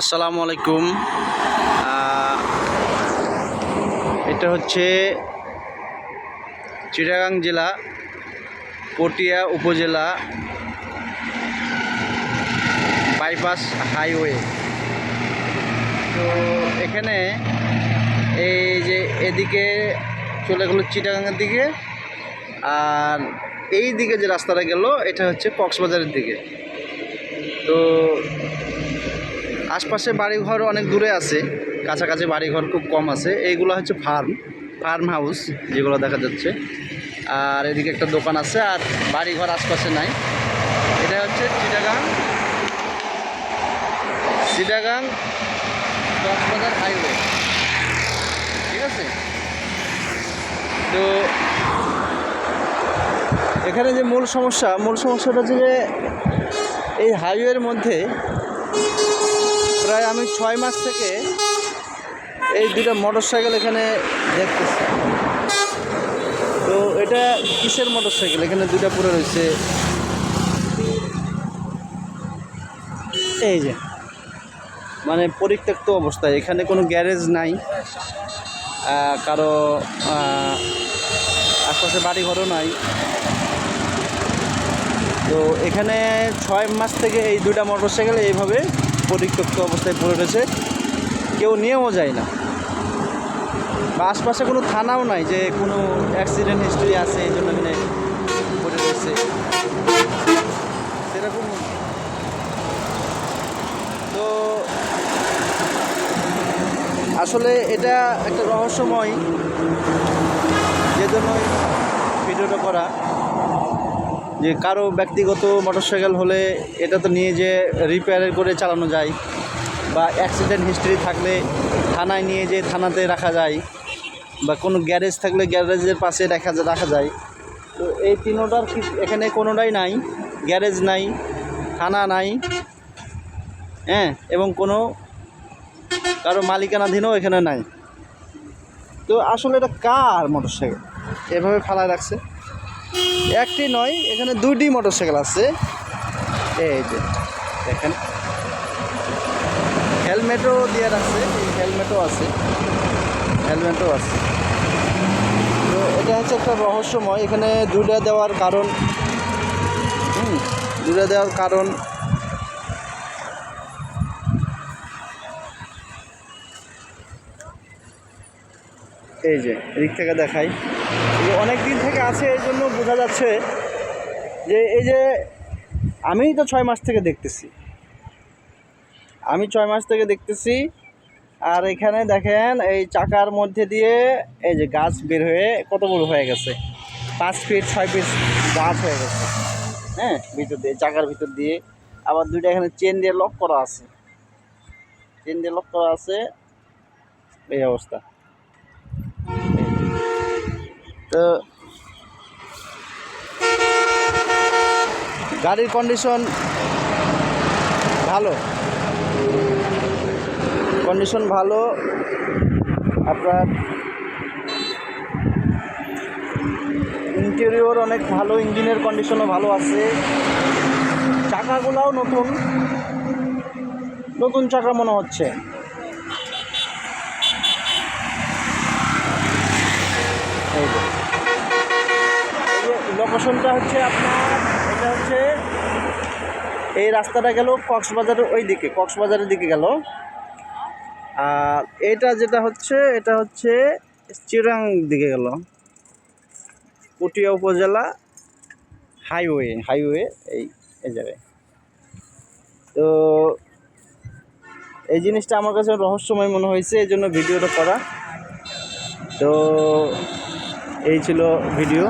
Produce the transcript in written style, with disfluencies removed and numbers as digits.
আসসালামু আলাইকুম। এটা হচ্ছে চিটাগাং জেলা পটিয়া উপজেলা বাইপাস হাইওয়ে। তো এখানে এই যে এদিকে চলে গেল চিটাগাংয়ের দিকে, আর এই দিকে যে রাস্তাটা গেল এটা হচ্ছে কক্সবাজারের দিকে। তো আশপাশে বাড়িঘর অনেক দূরে আছে, কাছাকাছি বাড়িঘর খুব কম আছে। এইগুলো হচ্ছে ফার্ম হাউস যেগুলো দেখা যাচ্ছে, আর এদিকে একটা দোকান আছে, আর বাড়িঘর আশপাশে নাই। এটা হচ্ছে চিটাগাং কক্সবাজার হাইওয়ে, ঠিক আছে। তো এখানে যে মূল সমস্যাটা হচ্ছে যে এই হাইওয়ের মধ্যে প্রায় আমি 6 মাস থেকে এই দুটো মোটরসাইকেল এখানে দেখতেছি। তো এটা কিসের মোটরসাইকেল? এখানে দুটা পড়ে রয়েছে, এই যে মানে পরিত্যক্ত অবস্থায়। এখানে কোনো গ্যারেজ নাই, কারো আশপাশে বাড়িঘরও নাই। তো এখানে 6 মাস থেকে এই দুটা মোটরসাইকেল এইভাবে পরিত্যক্ত অবস্থায় পড়ে রয়েছে, কেউ নিয়েও যায় না। বা আশপাশে কোনো থানাও নাই যে কোনো অ্যাক্সিডেন্ট হিস্ট্রি আছে এই জন্য এখানে পড়ে রয়েছে, সেরকম। তো আসলে এটা একটা রহস্যময়, যে জন্য ভিডিওটা করা, যে কারো ব্যক্তিগত মোটরসাইকেল হলে এটা তো নিয়ে যে রিপেয়ার করে চালানো যায়, বা অ্যাক্সিডেন্ট হিস্ট্রি থাকলে থানায় নিয়ে যে থানাতে রাখা যায়, বা কোনো গ্যারেজ থাকলে গ্যারেজের পাশে রাখা যায়। তো এই তিনোটার এখানে কোনোটাই নাই, গ্যারেজ নাই, থানা নাই, হ্যাঁ, এবং কোনো কারো মালিকানাধীনও এখানে নাই। তো আসলে এটা কার মোটরসাইকেল এভাবে ফালায় রাখছে? একটি নয়, এখানে দুইটি মোটরসাইকেল আছে। এই যে দেখেন, হেলমেটও দিয়ে রাখছে, হেলমেটও আছে। তো এটা হচ্ছে একটা রহস্যময়। এখানে দুইটা দেওয়ার কারণ এই যে এদিক থেকে দেখাই, অনেক দিন থেকে আছে, এই জন্য বোঝা যাচ্ছে যে এই যে আমি তো 6 মাস থেকে দেখতেছি। আর এখানে দেখেন এই চাকার মধ্যে দিয়ে এই যে গাছ বের হয়ে কত বড় হয়ে গেছে, 5 ফিট 6 ফিট গাছ হয়ে গেছে, হ্যাঁ, ভিতর দিয়ে, চাকার ভিতর দিয়ে। আবার দুইটা এখানে চেন দিয়ে লক করা আছে, এই অবস্থা। তো গাড়ির কন্ডিশন ভালো, আপনার ইন্টেরিয়র অনেক ভালো, ইঞ্জিনের কন্ডিশনও ভালো আছে। চাকাগুলাও নতুন চাকা মনে হচ্ছে। এই যে লোকেশনটা হচ্ছে আপনার, এটা হচ্ছে এই রাস্তাটা গেল কক্সবাজারের দিকে গেল। আর এটা হচ্ছে চিটাগাং দিকে গেল, পটিয়া উপজেলা হাইওয়ে এই জায়গায়। তো এই জিনিসটা আমার কাছে রহস্যময় মনে হয়েছে, এই জন্য ভিডিওটা করা। তো এই ছিল ভিডিও।